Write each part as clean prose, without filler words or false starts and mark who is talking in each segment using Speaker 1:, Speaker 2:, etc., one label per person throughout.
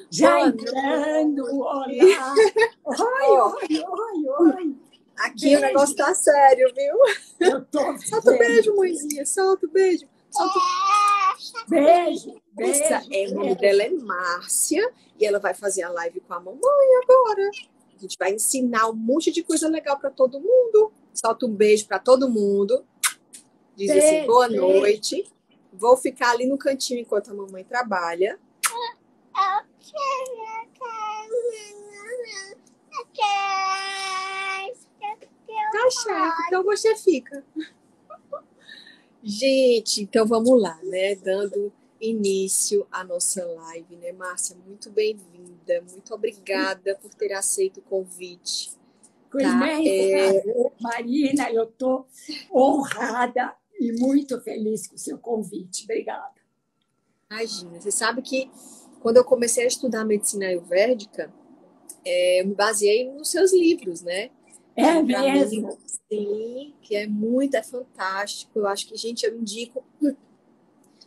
Speaker 1: Já
Speaker 2: Boa
Speaker 1: entrando, olá.
Speaker 2: Ó,
Speaker 1: Oi.
Speaker 2: aqui
Speaker 1: Beijo.
Speaker 2: o negócio tá sério, viu?
Speaker 1: Eu tô
Speaker 2: Solta o
Speaker 1: vendo.
Speaker 2: beijo, mãezinha. Solta o beijo. Solta o...
Speaker 1: Beijo,
Speaker 2: Essa
Speaker 1: beijo.
Speaker 2: o nome dela é Márcia e ela vai fazer a live com a mamãe agora. A gente vai ensinar um monte de coisa legal para todo mundo. Solta um beijo para todo mundo. Diz assim,
Speaker 1: Beijo,
Speaker 2: boa
Speaker 1: beijo.
Speaker 2: noite. Vou ficar ali no cantinho enquanto a mamãe trabalha. Tá certo, então você fica. Gente, então vamos lá, né? Dando início à nossa live, né, Márcia? Muito bem-vinda, muito obrigada por ter aceito o convite.
Speaker 1: Com
Speaker 2: Tá?
Speaker 1: imenso prazer, Marina, eu estou honrada e muito feliz com o seu convite. Obrigada.
Speaker 2: Imagina, você sabe que quando eu comecei a estudar medicina ayurvédica, eu me baseei nos seus livros, né?
Speaker 1: É
Speaker 2: Que pra
Speaker 1: mesmo?
Speaker 2: mim, sim, que é fantástico. Eu acho que, gente, eu indico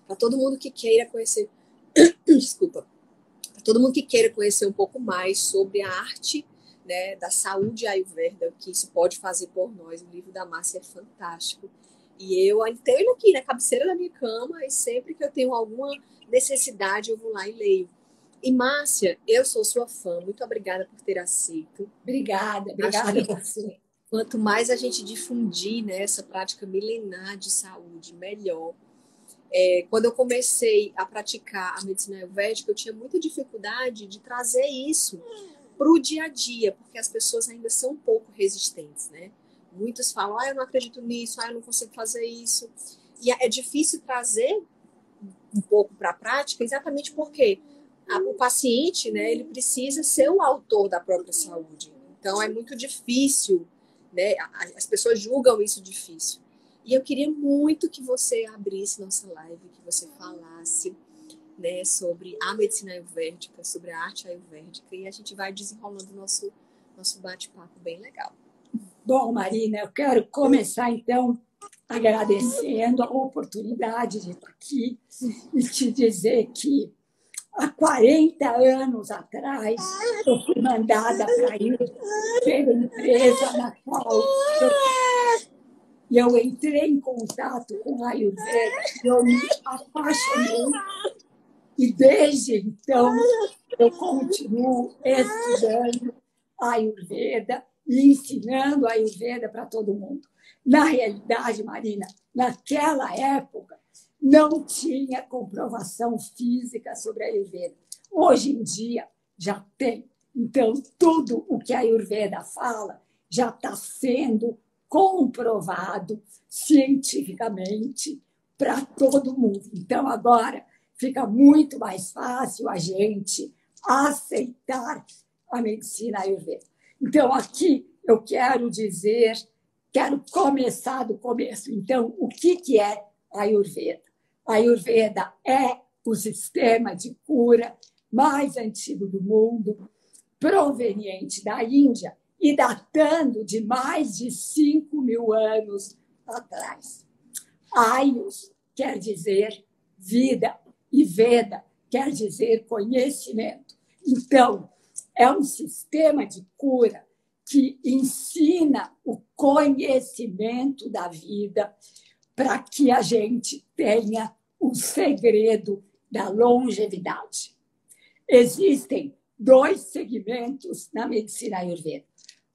Speaker 2: para todo mundo que queira conhecer, desculpa, para todo mundo que queira conhecer um pouco mais sobre a arte, né, da saúde ayurveda, o que isso pode fazer por nós. O livro da Márcia é fantástico. E eu tenho ele aqui na cabeceira da minha cama e sempre que eu tenho alguma necessidade eu vou lá e leio. E Márcia, eu sou sua fã. Muito obrigada por ter aceito.
Speaker 1: Obrigada
Speaker 2: Acho
Speaker 1: a você.
Speaker 2: quanto mais a gente difundir, né, essa prática milenar de saúde, melhor. Quando eu comecei a praticar a medicina ayurvédica, eu tinha muita dificuldade de trazer isso para o dia a dia, porque as pessoas ainda são um pouco resistentes, né? Muitos falam, eu não acredito nisso, eu não consigo fazer isso. E é difícil trazer um pouco para a prática, exatamente porque o paciente, né, ele precisa ser o autor da própria saúde. Então, é muito difícil, né? As pessoas julgam isso difícil. E eu queria muito que você abrisse nossa live, que você falasse, né, sobre a medicina ayurvédica, sobre a arte ayurvédica, e a gente vai desenrolando nosso bate-papo bem legal.
Speaker 1: Bom, Marina, eu quero começar, então, agradecendo a oportunidade de estar aqui e te dizer que há 40 anos atrás eu fui mandada para ir pela empresa na qual eu entrei em contato com a Ayurveda e eu me apaixonei. E desde então eu continuo estudando a Ayurveda e ensinando a Ayurveda para todo mundo. Na realidade, Marina, naquela época não tinha comprovação física sobre a Ayurveda. Hoje em dia já tem. Então, tudo o que a Ayurveda fala já está sendo comprovado cientificamente para todo mundo. Então, agora fica muito mais fácil a gente aceitar a medicina ayurveda. Então, aqui eu quero começar do começo. Então, o que é a Ayurveda? A Ayurveda é o sistema de cura mais antigo do mundo, proveniente da Índia e datando de mais de 5.000 anos atrás. Ayus quer dizer vida e Veda quer dizer conhecimento. Então, é um sistema de cura que ensina o conhecimento da vida para que a gente tenha o segredo da longevidade. Existem 2 segmentos na medicina ayurveda.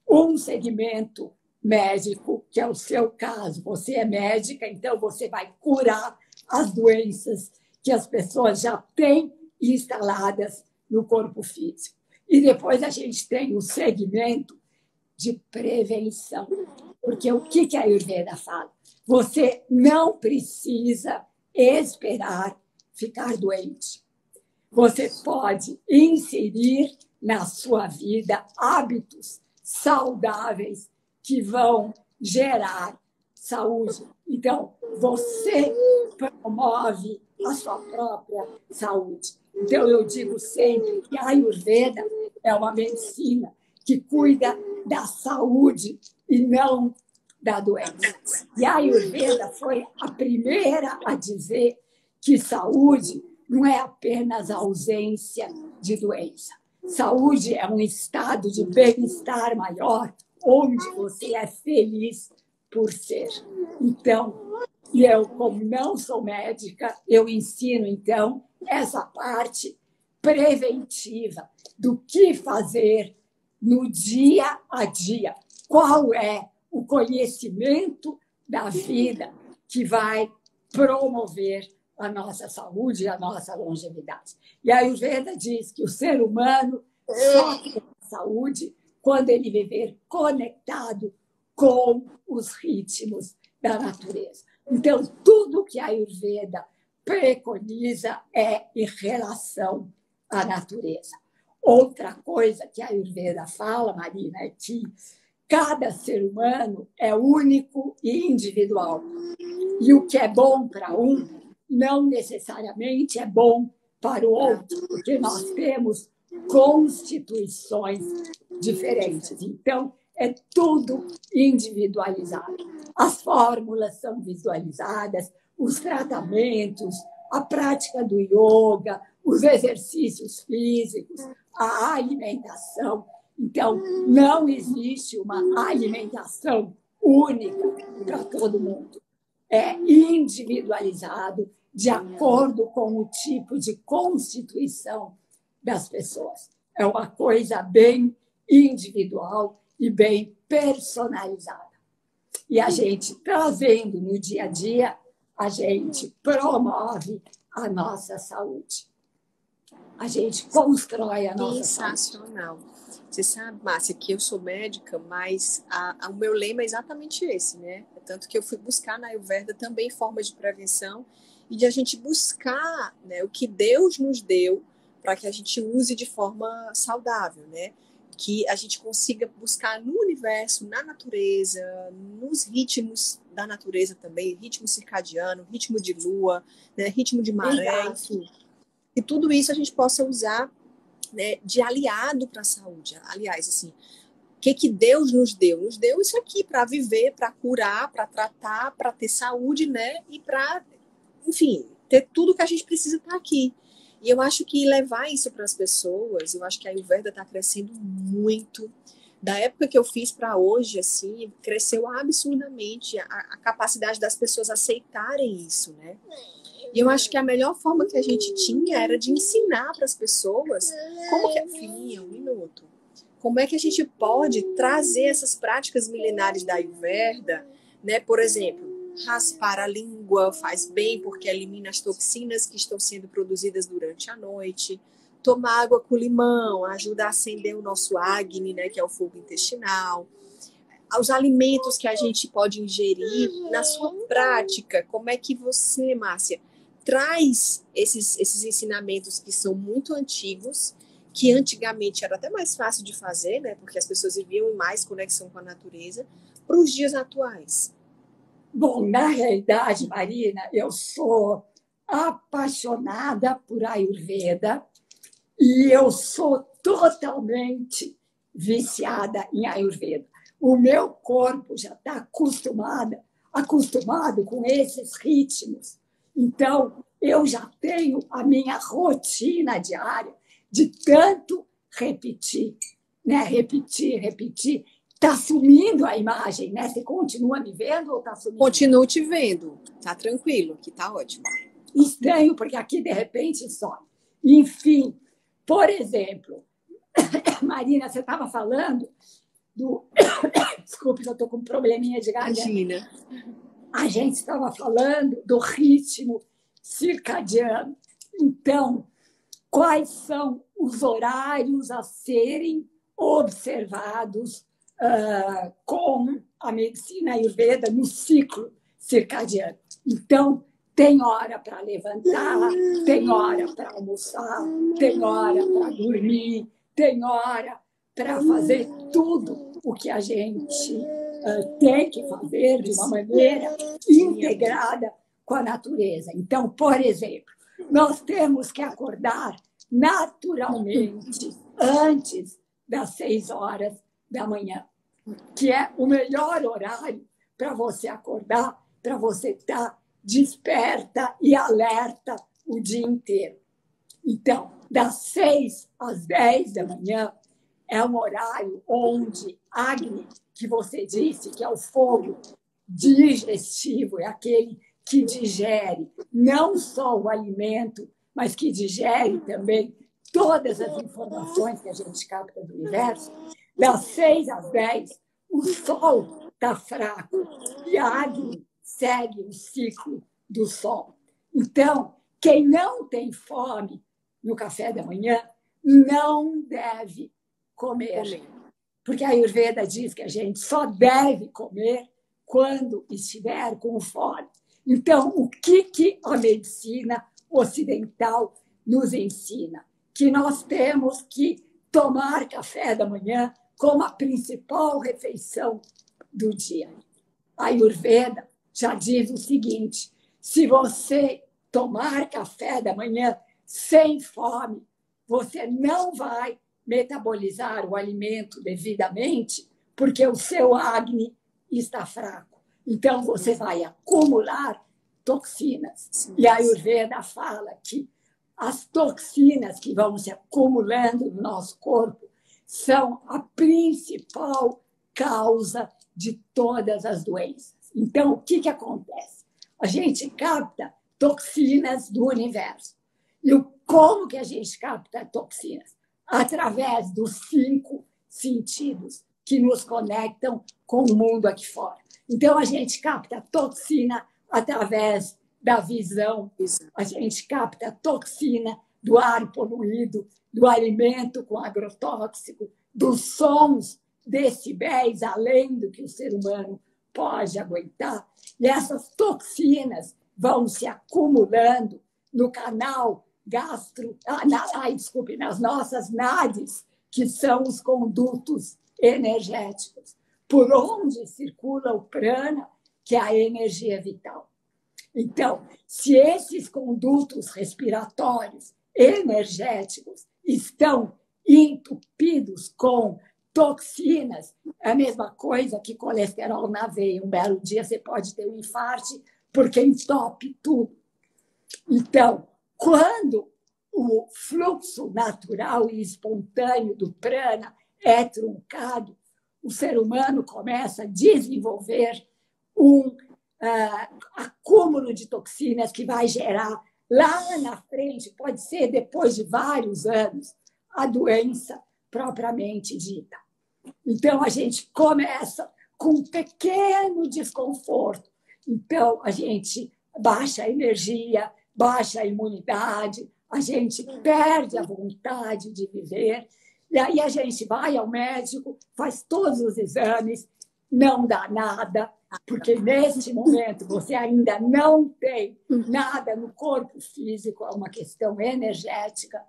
Speaker 1: Um segmento médico, que é o seu caso. Você é médica, então você vai curar as doenças que as pessoas já têm instaladas no corpo físico. E depois a gente tem o segmento de prevenção. Porque o que a Ayurveda fala? Você não precisa esperar ficar doente. Você pode inserir na sua vida hábitos saudáveis que vão gerar saúde. Então, você promove a sua própria saúde. Então, eu digo sempre que a Ayurveda é uma medicina que cuida da saúde e não da doença. E a Ayurveda foi a primeira a dizer que saúde não é apenas a ausência de doença. Saúde é um estado de bem-estar maior, onde você é feliz por ser. Então, eu, como não sou médica, eu ensino, então, essa parte preventiva do que fazer no dia a dia. Qual é o conhecimento da vida que vai promover a nossa saúde e a nossa longevidade. E a Ayurveda diz que o ser humano só tem saúde quando ele viver conectado com os ritmos da natureza. Então, tudo que a Ayurveda preconiza é em relação à natureza. Outra coisa que a Ayurveda fala, Marina, é que cada ser humano é único e individual. E o que é bom para um não necessariamente é bom para o outro, porque nós temos constituições diferentes. Então, é tudo individualizado. As fórmulas são visualizadas, os tratamentos, a prática do yoga, os exercícios físicos, a alimentação. Então, não existe uma alimentação única para todo mundo. É individualizado de acordo com o tipo de constituição das pessoas. É uma coisa bem individual e bem personalizada. E a gente, trazendo no dia a dia, a gente promove a nossa saúde. A gente constrói a nossa
Speaker 2: Sensacional. Você sabe, Márcia, que eu sou médica, mas o meu lema é exatamente esse, né? Tanto que eu fui buscar na Ayurveda também formas de prevenção e de a gente buscar, né, o que Deus nos deu para que a gente use de forma saudável, né? Que a gente consiga buscar no universo, na natureza, nos ritmos da natureza também, ritmo circadiano, ritmo de lua, né, ritmo de maré, enfim. E tudo isso a gente possa usar, né, de aliado para a saúde. Aliás, assim, o que Deus nos deu? Nos deu isso aqui para viver, para curar, para tratar, para ter saúde, né? E para, enfim, ter tudo que a gente precisa estar aqui. E eu acho que levar isso para as pessoas, eu acho que a Ayurveda está crescendo muito. Da época que eu fiz para hoje, assim, cresceu absurdamente a capacidade das pessoas aceitarem isso, né? E eu acho que a melhor forma que a gente tinha era de ensinar para as pessoas como que... Filhinha, um minuto. Como é que a gente pode trazer essas práticas milenares da Ayurveda, né? Por exemplo, raspar a língua faz bem porque elimina as toxinas que estão sendo produzidas durante a noite. Tomar água com limão ajuda a acender o nosso Agni, né? Que é o fogo intestinal. Os alimentos que a gente pode ingerir. Na sua prática, como é que você, Márcia, traz esses ensinamentos que são muito antigos, que antigamente era até mais fácil de fazer, né, porque as pessoas viviam em mais conexão com a natureza, para os dias atuais?
Speaker 1: Bom, na realidade, Marina, eu sou apaixonada por Ayurveda e eu sou totalmente viciada em Ayurveda. O meu corpo já está acostumado com esses ritmos. Então, eu já tenho a minha rotina diária de tanto repetir, né? Repetir. Está sumindo a imagem, né? Você continua me vendo ou está sumindo?
Speaker 2: Continuo te vendo. Tá tranquilo, que tá ótimo.
Speaker 1: Estranho, porque aqui, de repente, some. Enfim, por exemplo, Marina, você estava falando do... Desculpe, eu estou com um probleminha de garganta.
Speaker 2: Imagina.
Speaker 1: A gente estava falando do ritmo circadiano. Então, quais são os horários a serem observados com a medicina Ayurveda no ciclo circadiano? Então, tem hora para levantar, tem hora para almoçar, tem hora para dormir, tem hora para fazer tudo o que a gente tem que fazer de uma maneira integrada com a natureza. Então, por exemplo, nós temos que acordar naturalmente antes das 6 horas da manhã, que é o melhor horário para você acordar, para você estar desperta e alerta o dia inteiro. Então, das 6 às 10 da manhã é um horário onde Agni, que você disse, que é o fogo digestivo, é aquele que digere não só o alimento, mas que digere também todas as informações que a gente capta do universo. Das 6 às 10, o Sol está fraco e a Agni segue o ciclo do Sol. Então, quem não tem fome no café da manhã não deve comer. Porque a Ayurveda diz que a gente só deve comer quando estiver com fome. Então, o que a medicina ocidental nos ensina? Que nós temos que tomar café da manhã como a principal refeição do dia. A Ayurveda já diz o seguinte: se você tomar café da manhã sem fome, você não vai metabolizar o alimento devidamente, porque o seu Agni está fraco. Então, você vai acumular toxinas. Sim. E a Ayurveda fala que as toxinas que vão se acumulando no nosso corpo são a principal causa de todas as doenças. Então, o que acontece? A gente capta toxinas do universo. E como que a gente capta toxinas? Através dos 5 sentidos que nos conectam com o mundo aqui fora. Então, a gente capta toxina através da visão, a gente capta toxina do ar poluído, do alimento com agrotóxico, dos sons decibéis, além do que o ser humano pode aguentar. E essas toxinas vão se acumulando no canal nas nossas nades, que são os condutos energéticos, por onde circula o prana, que é a energia vital. Então, se esses condutos respiratórios energéticos estão entupidos com toxinas, é a mesma coisa que colesterol na veia. Um belo dia você pode ter um infarto porque entope tudo. Então, quando o fluxo natural e espontâneo do prana é truncado, o ser humano começa a desenvolver um acúmulo de toxinas que vai gerar lá na frente, pode ser depois de vários anos, a doença propriamente dita. Então, a gente começa com um pequeno desconforto. Então, a gente baixa a energia, baixa a imunidade, a gente perde a vontade de viver, e aí a gente vai ao médico, faz todos os exames, não dá nada, porque nesse momento você ainda não tem nada no corpo físico, é uma questão energética,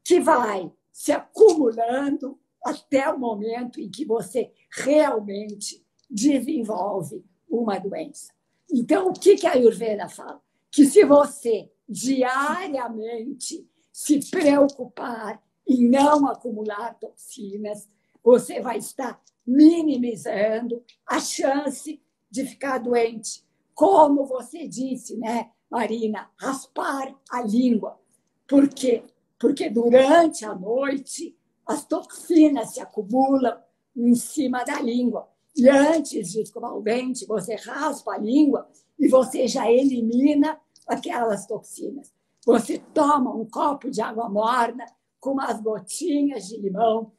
Speaker 1: que vai se acumulando até o momento em que você realmente desenvolve uma doença. Então, o que a Ayurveda fala? Que se você diariamente se preocupar em não acumular toxinas, você vai estar minimizando a chance de ficar doente. Como você disse, né, Marina? Raspar a língua. Por quê? Porque durante a noite as toxinas se acumulam em cima da língua. E antes de escovar o dente, você raspa a língua e você já elimina aquelas toxinas. Você toma um copo de água morna com umas gotinhas de limão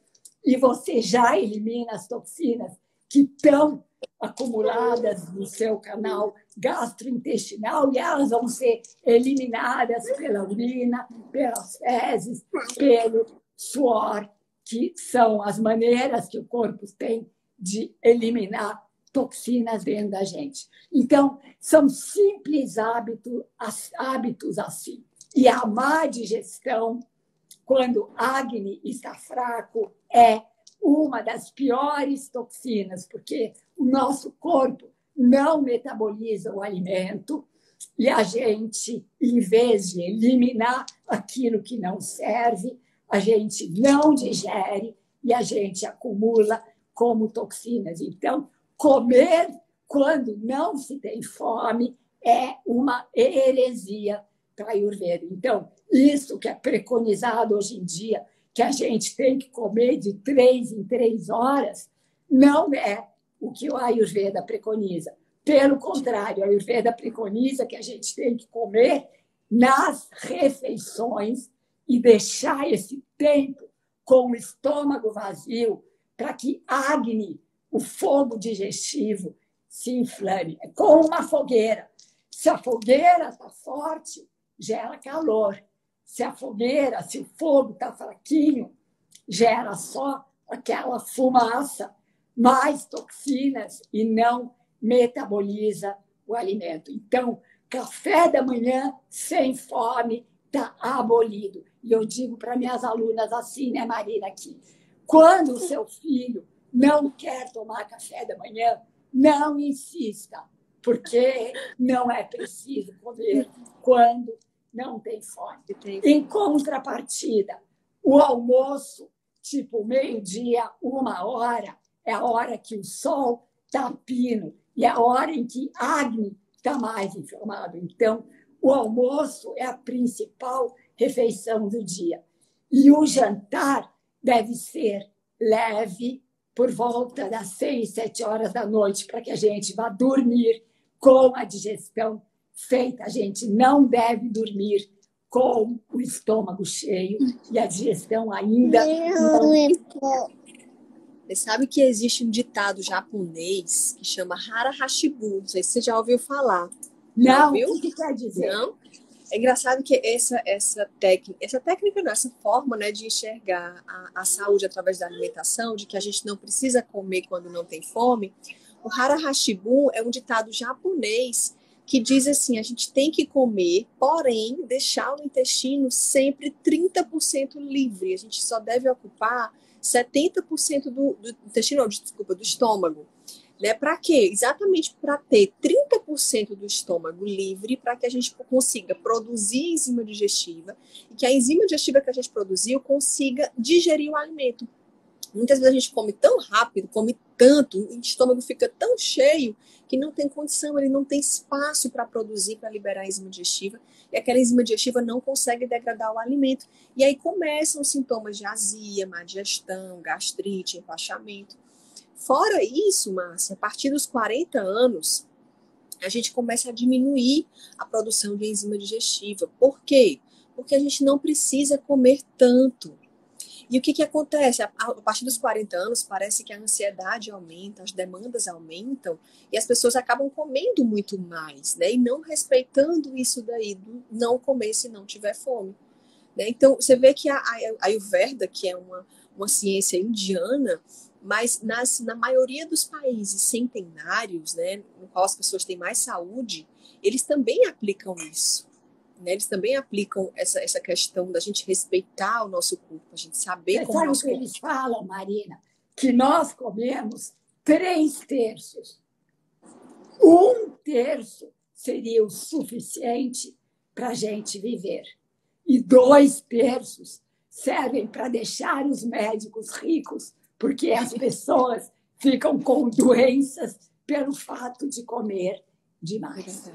Speaker 1: e você já elimina as toxinas que estão acumuladas no seu canal gastrointestinal e elas vão ser eliminadas pela urina, pelas fezes, pelo suor, que são as maneiras que o corpo tem de eliminar toxinas dentro da gente. Então, são simples hábitos assim. E a má digestão, quando Agni está fraco, é uma das piores toxinas, porque o nosso corpo não metaboliza o alimento e a gente, em vez de eliminar aquilo que não serve, a gente não digere e a gente acumula como toxinas. Então, comer quando não se tem fome é uma heresia para a Ayurveda. Então, isso que é preconizado hoje em dia, que a gente tem que comer de 3 em 3 horas, não é o que o Ayurveda preconiza. Pelo contrário, a Ayurveda preconiza que a gente tem que comer nas refeições e deixar esse tempo com o estômago vazio para que Agni, o fogo digestivo, se inflame. É como uma fogueira. Se a fogueira está forte, gera calor. Se a fogueira, se o fogo está fraquinho, gera só aquela fumaça, mais toxinas e não metaboliza o alimento. Então, café da manhã sem fome está abolido. E eu digo para minhas alunas assim, né, Marina, aqui. Quando o seu filho não quer tomar café da manhã, não insista, porque não é preciso comer quando não tem fome. Em contrapartida, o almoço, tipo meio-dia, 1 hora, é a hora que o sol está pino e é a hora em que Agni está mais inflamado. Então, o almoço é a principal refeição do dia. E o jantar deve ser leve, por volta das 6, 7 horas da noite, para que a gente vá dormir com a digestão feita. A gente não deve dormir com o estômago cheio e a digestão ainda não.
Speaker 2: Você sabe que existe um ditado japonês que chama Hara Hashibu. Não sei se você já ouviu falar.
Speaker 1: Não, o que quer dizer?
Speaker 2: Não? É engraçado que essa técnica, não, essa forma, né, de enxergar a saúde através da alimentação, de que a gente não precisa comer quando não tem fome, o Hara Hashibu é um ditado japonês que diz assim, a gente tem que comer, porém, deixar o intestino sempre 30% livre. A gente só deve ocupar 70% do intestino, desculpa, do estômago. Né? Para quê? Exatamente para ter 30% do estômago livre, para que a gente consiga produzir enzima digestiva e que a enzima digestiva que a gente produziu consiga digerir o alimento. Muitas vezes a gente come tão rápido, come tanto, o estômago fica tão cheio que não tem condição, ele não tem espaço para produzir, para liberar a enzima digestiva, e aquela enzima digestiva não consegue degradar o alimento. E aí começam os sintomas de azia, má digestão, gastrite, empachamento. Fora isso, Márcia, a partir dos 40 anos, a gente começa a diminuir a produção de enzima digestiva. Por quê? Porque a gente não precisa comer tanto. E o que acontece? A partir dos 40 anos, parece que a ansiedade aumenta, as demandas aumentam, e as pessoas acabam comendo muito mais, né? E não respeitando isso daí, do não comer se não tiver fome. Né? Então, você vê que a Ayurveda, que é uma ciência indiana, mas na maioria dos países centenários, né, no qual as pessoas têm mais saúde, eles também aplicam isso. Né? Eles também aplicam essa questão da gente respeitar o nosso corpo, a gente saber como o nosso corpo...
Speaker 1: Eles falam, Marina, que nós comemos 3/3. 1/3 seria o suficiente para a gente viver. E 2/3 servem para deixar os médicos ricos, porque as pessoas ficam com doenças pelo fato de comer demais.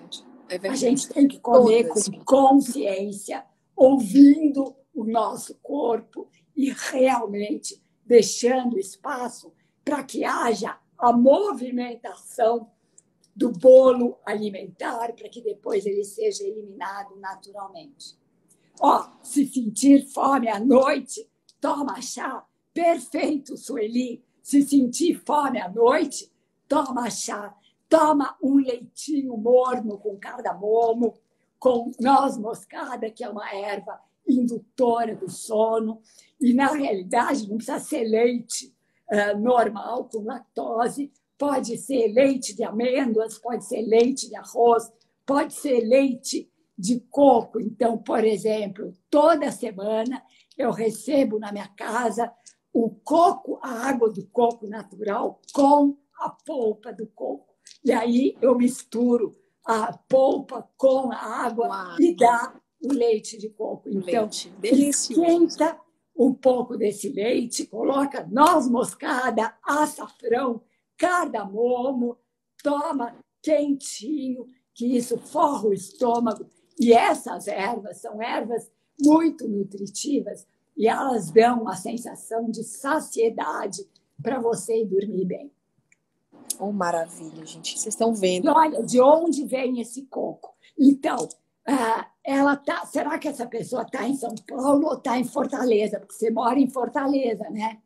Speaker 2: É verdade.
Speaker 1: A gente tem que comer com consciência, ouvindo o nosso corpo e realmente deixando espaço para que haja a movimentação do bolo alimentar, para que depois ele seja eliminado naturalmente. Se sentir fome à noite, toma chá. Perfeito, Sueli. Se sentir fome à noite, toma chá. Toma um leitinho morno com cardamomo, com noz moscada, que é uma erva indutora do sono. E, na realidade, não precisa ser leite normal, com lactose. Pode ser leite de amêndoas, pode ser leite de arroz, pode ser leite de coco. Então, por exemplo, toda semana eu recebo na minha casa o coco, a água do coco natural com a polpa do coco. E aí eu misturo a polpa com a água e dá o leite de coco. Então, esquenta um pouco desse leite, coloca noz moscada, açafrão, cardamomo, toma quentinho, que isso forra o estômago E essas ervas são ervas muito nutritivas e elas dão uma sensação de saciedade para você dormir bem.
Speaker 2: Oh, maravilha, gente. Vocês estão
Speaker 1: E
Speaker 2: vendo.
Speaker 1: olha, de onde vem esse coco? Então, será que essa pessoa está em São Paulo ou está em Fortaleza? Porque você mora em Fortaleza, né?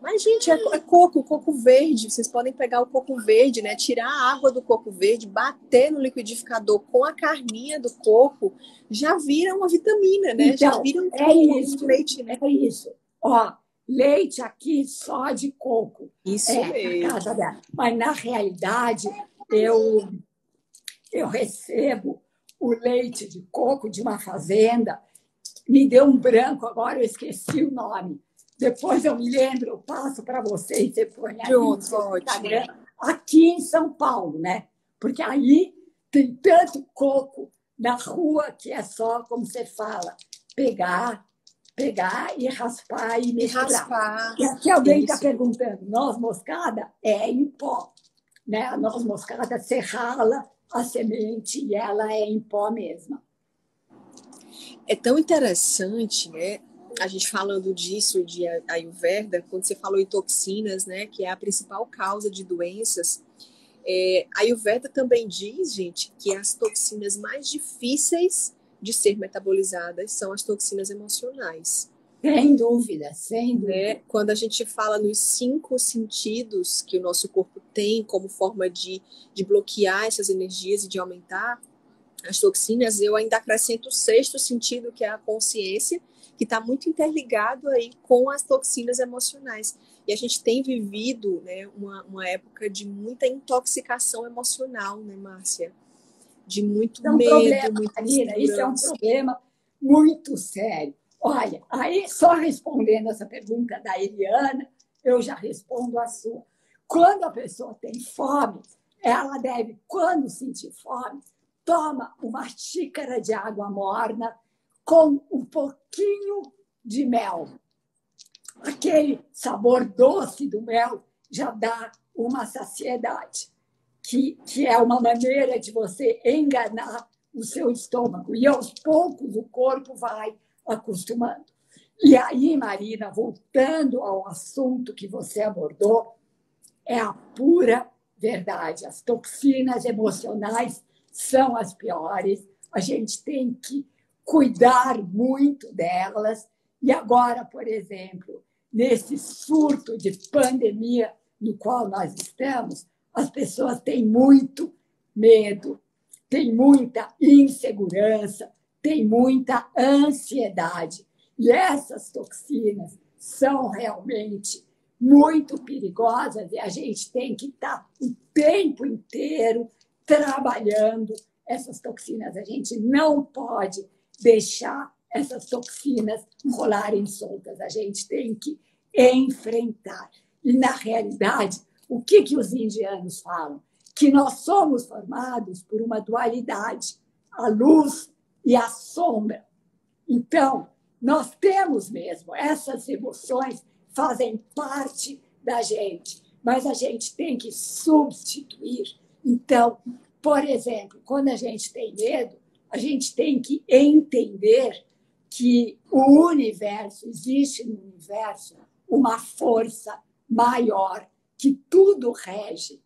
Speaker 2: Mas, gente, é coco verde. Vocês podem pegar o coco verde, né? Tirar a água do coco verde, bater no liquidificador com a carninha do coco, já vira uma vitamina, né?
Speaker 1: Então,
Speaker 2: já vira
Speaker 1: um
Speaker 2: leite, né?
Speaker 1: É isso. Ó, leite aqui só de coco.
Speaker 2: Isso
Speaker 1: Na
Speaker 2: mesmo.
Speaker 1: casa dela. Mas, na realidade, eu recebo o leite de coco de uma fazenda. Me deu um branco, agora eu esqueci o nome. Depois eu me lembro, eu passo para vocês, você põe aí no seu Instagram, aqui em São Paulo, né? Porque aí tem tanto coco na rua que é só, como você fala, pegar e raspar e misturar. E aqui alguém está perguntando, noz moscada é em pó, né? A noz moscada você rala a semente e ela é em pó mesmo.
Speaker 2: É tão interessante, né? A gente falando disso de Ayurveda, quando você falou em toxinas, né? Que é a principal causa de doenças. A Ayurveda também diz, gente, que as toxinas mais difíceis de ser metabolizadas são as toxinas emocionais.
Speaker 1: Sem dúvida, sem dúvida.
Speaker 2: Né? Quando a gente fala nos 5 sentidos que o nosso corpo tem como forma de bloquear essas energias e de aumentar as toxinas, eu ainda acrescento o 6º sentido, que é a consciência, que está muito interligado aí com as toxinas emocionais. E a gente tem vivido, né, uma época de muita intoxicação emocional, né, Márcia? De muito medo, muita
Speaker 1: insegurança. Isso é um problema muito sério. Olha, aí só respondendo essa pergunta da Eliana, eu já respondo a sua. Quando a pessoa tem fome, ela deve, quando sentir fome, toma uma xícara de água morna com um pouquinho de mel. Aquele sabor doce do mel já dá uma saciedade, que é uma maneira de você enganar o seu estômago. E, aos poucos, o corpo vai acostumando. E aí, Marina, voltando ao assunto que você abordou, é a pura verdade. As toxinas emocionais são as piores. A gente tem que cuidar muito delas. E agora, por exemplo, nesse surto de pandemia no qual nós estamos, as pessoas têm muito medo, têm muita insegurança, têm muita ansiedade. E essas toxinas são realmente muito perigosas e a gente tem que estar o tempo inteiro trabalhando essas toxinas. A gente não pode deixar essas toxinas rolarem soltas. A gente tem que enfrentar. E, na realidade, o que os indianos falam? Que nós somos formados por uma dualidade, a luz e a sombra. Então, nós temos mesmo essas emoções, fazem parte da gente, mas a gente tem que substituir. Então, por exemplo, quando a gente tem medo, a gente tem que entender que o universo, existe no universo uma força maior que tudo rege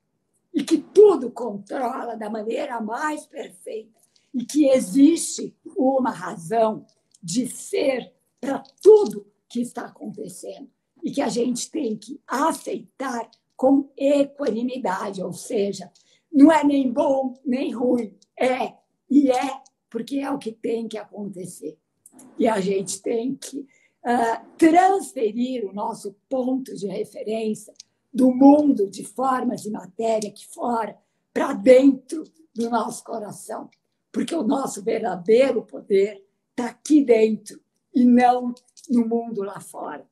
Speaker 1: e que tudo controla da maneira mais perfeita e que existe uma razão de ser para tudo que está acontecendo e que a gente tem que aceitar com equanimidade, ou seja, não é nem bom nem ruim, é porque é o que tem que acontecer. E a gente tem que transferir o nosso ponto de referência do mundo de formas e matéria aqui fora para dentro do nosso coração, porque o nosso verdadeiro poder está aqui dentro e não no mundo lá fora.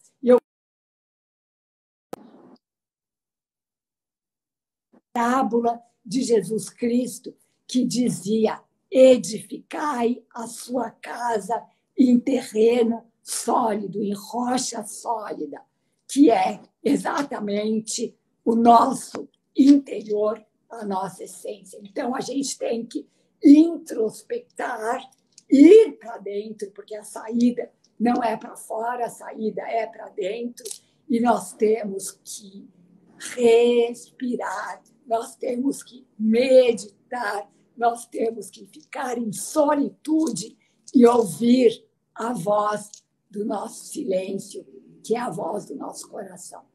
Speaker 1: Parábola de Jesus Cristo que dizia: edificai a sua casa em terreno sólido, em rocha sólida, que é exatamente o nosso interior, a nossa essência. Então, a gente tem que introspectar, ir para dentro, porque a saída não é para fora, a saída é para dentro, e nós temos que respirar, nós temos que meditar, nós temos que ficar em solitude e ouvir a voz do nosso silêncio, que é a voz do nosso coração.